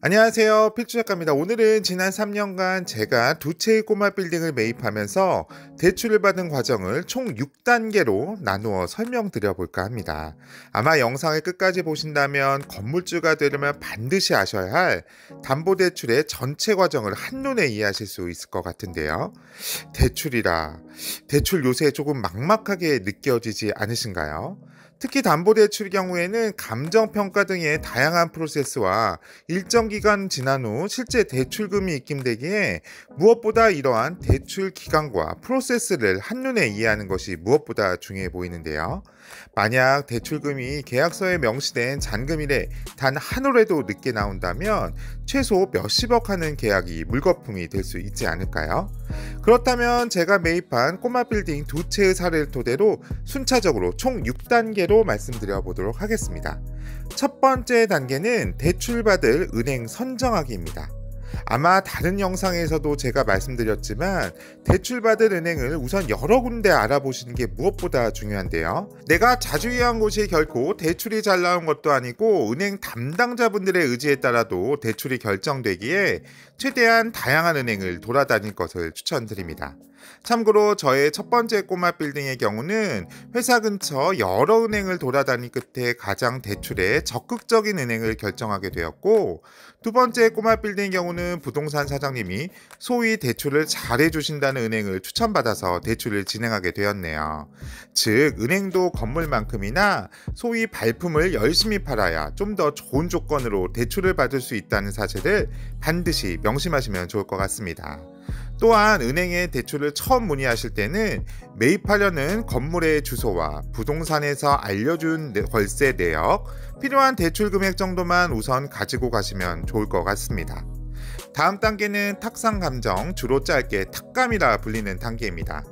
안녕하세요, 필주작가입니다. 오늘은 지난 3년간 제가 두 채의 꼬마 빌딩을 매입하면서 대출을 받은 과정을 총 6단계로 나누어 설명드려 볼까 합니다. 아마 영상을 끝까지 보신다면 건물주가 되려면 반드시 아셔야 할 담보대출의 전체 과정을 한눈에 이해하실 수 있을 것 같은데요. 대출 요새 조금 막막하게 느껴지지 않으신가요? 특히 담보대출 경우에는 감정평가 등의 다양한 프로세스와 일정 기간 지난 후 실제 대출금이 입금되기에 무엇보다 이러한 대출 기간과 프로세스를 한눈에 이해하는 것이 무엇보다 중요해 보이는데요. 만약 대출금이 계약서에 명시된 잔금일에 단 한 올에도 늦게 나온다면 최소 몇십억 하는 계약이 물거품이 될 수 있지 않을까요? 그렇다면 제가 매입한 꼬마 빌딩 두 채의 사례를 토대로 순차적으로 총 6단계로 말씀드려 보도록 하겠습니다. 첫 번째 단계는 대출받을 은행 선정하기입니다. 아마 다른 영상에서도 제가 말씀드렸지만 대출받을 은행을 우선 여러 군데 알아보시는 게 무엇보다 중요한데요. 내가 자주 이용한 곳이 결코 대출이 잘 나온 것도 아니고 은행 담당자분들의 의지에 따라도 대출이 결정되기에 최대한 다양한 은행을 돌아다닐 것을 추천드립니다. 참고로 저의 첫 번째 꼬마 빌딩의 경우는 회사 근처 여러 은행을 돌아다닌 끝에 가장 대출에 적극적인 은행을 결정하게 되었고, 두 번째 꼬마 빌딩의 경우는 부동산 사장님이 소위 대출을 잘해주신다는 은행을 추천받아서 대출을 진행하게 되었네요. 즉, 은행도 건물만큼이나 소위 발품을 열심히 팔아야 좀 더 좋은 조건으로 대출을 받을 수 있다는 사실을 반드시 명심하시면 좋을 것 같습니다. 또한 은행에 대출을 처음 문의하실 때는 매입하려는 건물의 주소와 부동산에서 알려준 월세 내역, 필요한 대출 금액 정도만 우선 가지고 가시면 좋을 것 같습니다. 다음 단계는 탁상 감정, 주로 짧게 탁감이라 불리는 단계입니다.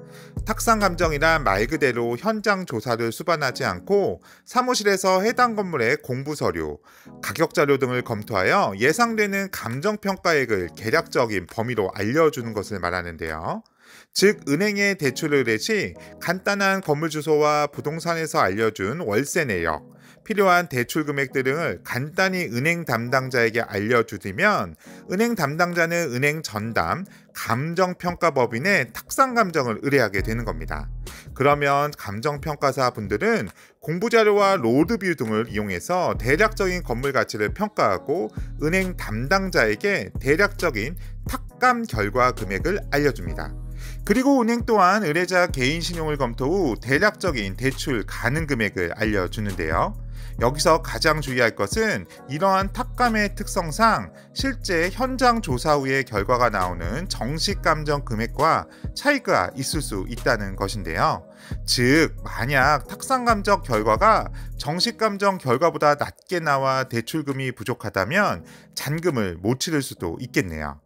탁상 감정이란 말 그대로 현장 조사를 수반하지 않고 사무실에서 해당 건물의 공부 서류, 가격 자료 등을 검토하여 예상되는 감정평가액을 계략적인 범위로 알려주는 것을 말하는데요. 즉, 은행에 대출을 의뢰 시 간단한 건물 주소와 부동산에서 알려준 월세 내역, 필요한 대출 금액 등을 간단히 은행 담당자에게 알려주면 은행 담당자는 은행 전담 감정평가법인의 탁상 감정을 의뢰하게 되는 겁니다. 그러면 감정평가사 분들은 공부자료와 로드뷰 등을 이용해서 대략적인 건물 가치를 평가하고 은행 담당자에게 대략적인 탁감 결과 금액을 알려줍니다. 그리고 은행 또한 의뢰자 개인 신용을 검토 후 대략적인 대출 가능 금액을 알려주는데요. 여기서 가장 주의할 것은 이러한 탁감의 특성상 실제 현장 조사 후에 결과가 나오는 정식 감정 금액과 차이가 있을 수 있다는 것인데요. 즉, 만약 탁상 감정 결과가 정식 감정 결과보다 낮게 나와 대출금이 부족하다면 잔금을 못 치를 수도 있겠네요.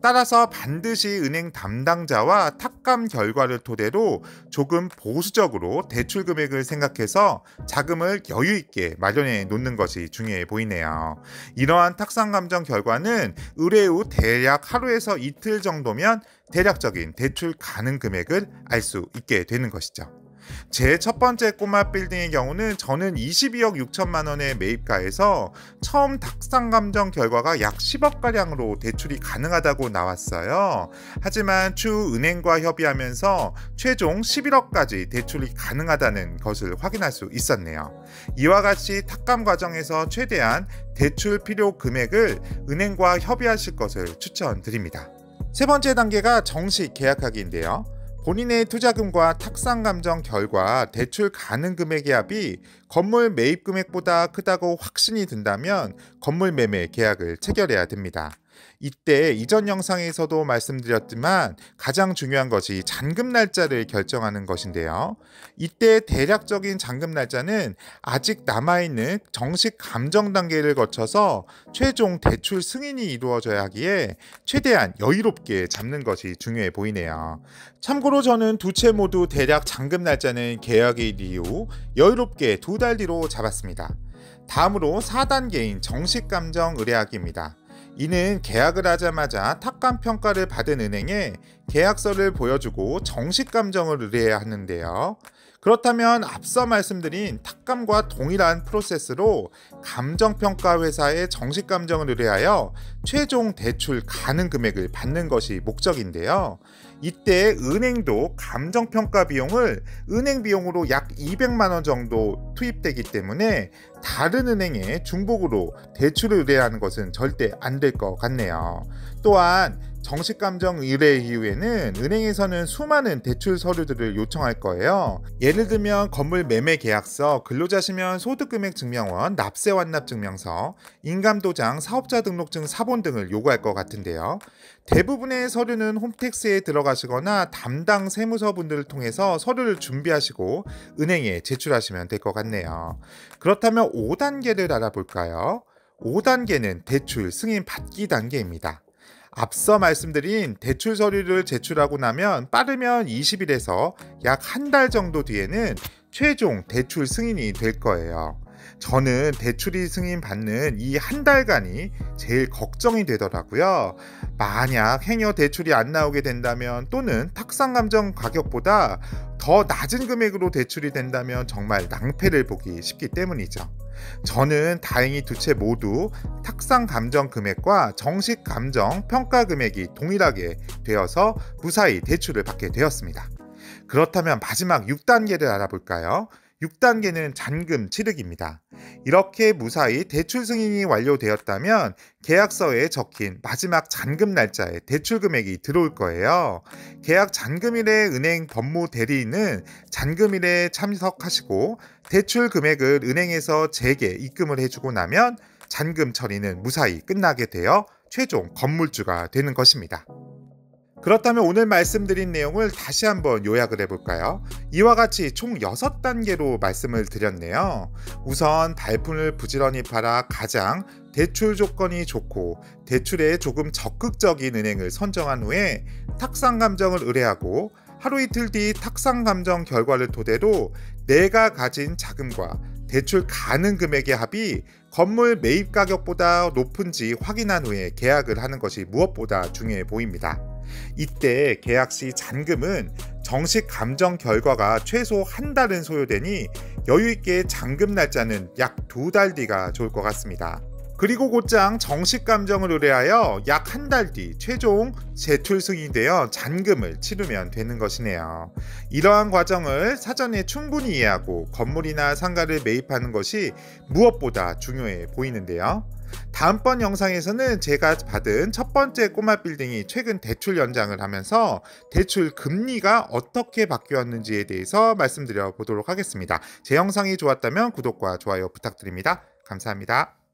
따라서 반드시 은행 담당자와 탁감 결과를 토대로 조금 보수적으로 대출 금액을 생각해서 자금을 여유 있게 마련해 놓는 것이 중요해 보이네요. 이러한 탁상 감정 결과는 의뢰 후 대략 하루에서 이틀 정도면 대략적인 대출 가능 금액을 알 수 있게 되는 것이죠. 제 첫 번째 꼬마 빌딩의 경우는 저는 22억 6천만 원의 매입가에서 처음 탁상 감정 결과가 약 10억가량으로 대출이 가능하다고 나왔어요. 하지만 추후 은행과 협의하면서 최종 11억까지 대출이 가능하다는 것을 확인할 수 있었네요. 이와 같이 탁감 과정에서 최대한 대출 필요 금액을 은행과 협의하실 것을 추천드립니다. 세 번째 단계가 정식 계약하기인데요. 본인의 투자금과 탁상 감정 결과 대출 가능 금액의 합이 건물 매입 금액보다 크다고 확신이 든다면 건물 매매 계약을 체결해야 됩니다. 이때 이전 영상에서도 말씀드렸지만 가장 중요한 것이 잔금 날짜를 결정하는 것인데요. 이때 대략적인 잔금 날짜는 아직 남아있는 정식 감정 단계를 거쳐서 최종 대출 승인이 이루어져야 하기에 최대한 여유롭게 잡는 것이 중요해 보이네요. 참고로 저는 두 채 모두 대략 잔금 날짜는 계약일 이후 여유롭게 2달 뒤로 잡았습니다. 다음으로 4단계인 정식 감정 의뢰하기입니다. 이는 계약을 하자마자 탁감 평가를 받은 은행에 계약서를 보여주고 정식 감정을 의뢰해야 하는데요. 그렇다면 앞서 말씀드린 탁감과 동일한 프로세스로 감정평가 회사에 정식 감정을 의뢰하여 최종 대출 가능 금액을 받는 것이 목적인데요. 이때 은행도 감정평가 비용을 은행 비용으로 약 200만 원 정도 투입되기 때문에 다른 은행에 중복으로 대출을 의뢰하는 것은 절대 안 될 것 같네요. 또한 정식 감정 의뢰 이후에는 은행에서는 수많은 대출 서류들을 요청할 거예요. 예를 들면 건물 매매 계약서, 근로자시면 소득금액 증명원, 납세 완납 증명서, 인감도장, 사업자 등록증 사본 등을 요구할 것 같은데요. 대부분의 서류는 홈택스에 들어가시거나 담당 세무서분들을 통해서 서류를 준비하시고 은행에 제출하시면 될 것 같네요. 그렇다면 5단계를 알아볼까요? 5단계는 대출 승인 받기 단계입니다. 앞서 말씀드린 대출 서류를 제출하고 나면 빠르면 20일에서 약 한 달 정도 뒤에는 최종 대출 승인이 될 거예요. 저는 대출이 승인받는 이 한 달간이 제일 걱정이 되더라고요. 만약 행여 대출이 안 나오게 된다면 또는 탁상감정 가격보다 더 낮은 금액으로 대출이 된다면 정말 낭패를 보기 쉽기 때문이죠. 저는 다행히 두 채 모두 탁상 감정 금액과 정식 감정 평가 금액이 동일하게 되어서 무사히 대출을 받게 되었습니다. 그렇다면 마지막 6단계를 알아볼까요? 6단계는 잔금 취득입니다. 이렇게 무사히 대출 승인이 완료되었다면 계약서에 적힌 마지막 잔금 날짜에 대출 금액이 들어올 거예요. 계약 잔금일에 은행 법무 대리인은 잔금일에 참석하시고 대출 금액을 은행에서 제게 입금을 해주고 나면 잔금 처리는 무사히 끝나게 되어 최종 건물주가 되는 것입니다. 그렇다면 오늘 말씀드린 내용을 다시 한번 요약을 해볼까요? 이와 같이 총 6단계로 말씀을 드렸네요. 우선 발품을 부지런히 팔아 가장 대출 조건이 좋고 대출에 조금 적극적인 은행을 선정한 후에 탁상감정을 의뢰하고 하루 이틀 뒤 탁상감정 결과를 토대로 내가 가진 자금과 대출 가능 금액의 합이 건물 매입 가격보다 높은지 확인한 후에 계약을 하는 것이 무엇보다 중요해 보입니다. 이때 계약 시 잔금은 정식 감정 결과가 최소 한 달은 소요되니 여유있게 잔금 날짜는 약 2달 뒤가 좋을 것 같습니다. 그리고 곧장 정식 감정을 의뢰하여 약 한 달 뒤 최종 대출 승인이 되어 잔금을 치르면 되는 것이네요. 이러한 과정을 사전에 충분히 이해하고 건물이나 상가를 매입하는 것이 무엇보다 중요해 보이는데요. 다음번 영상에서는 제가 받은 첫 번째 꼬마 빌딩이 최근 대출 연장을 하면서 대출 금리가 어떻게 바뀌었는지에 대해서 말씀드려 보도록 하겠습니다. 제 영상이 좋았다면 구독과 좋아요 부탁드립니다. 감사합니다.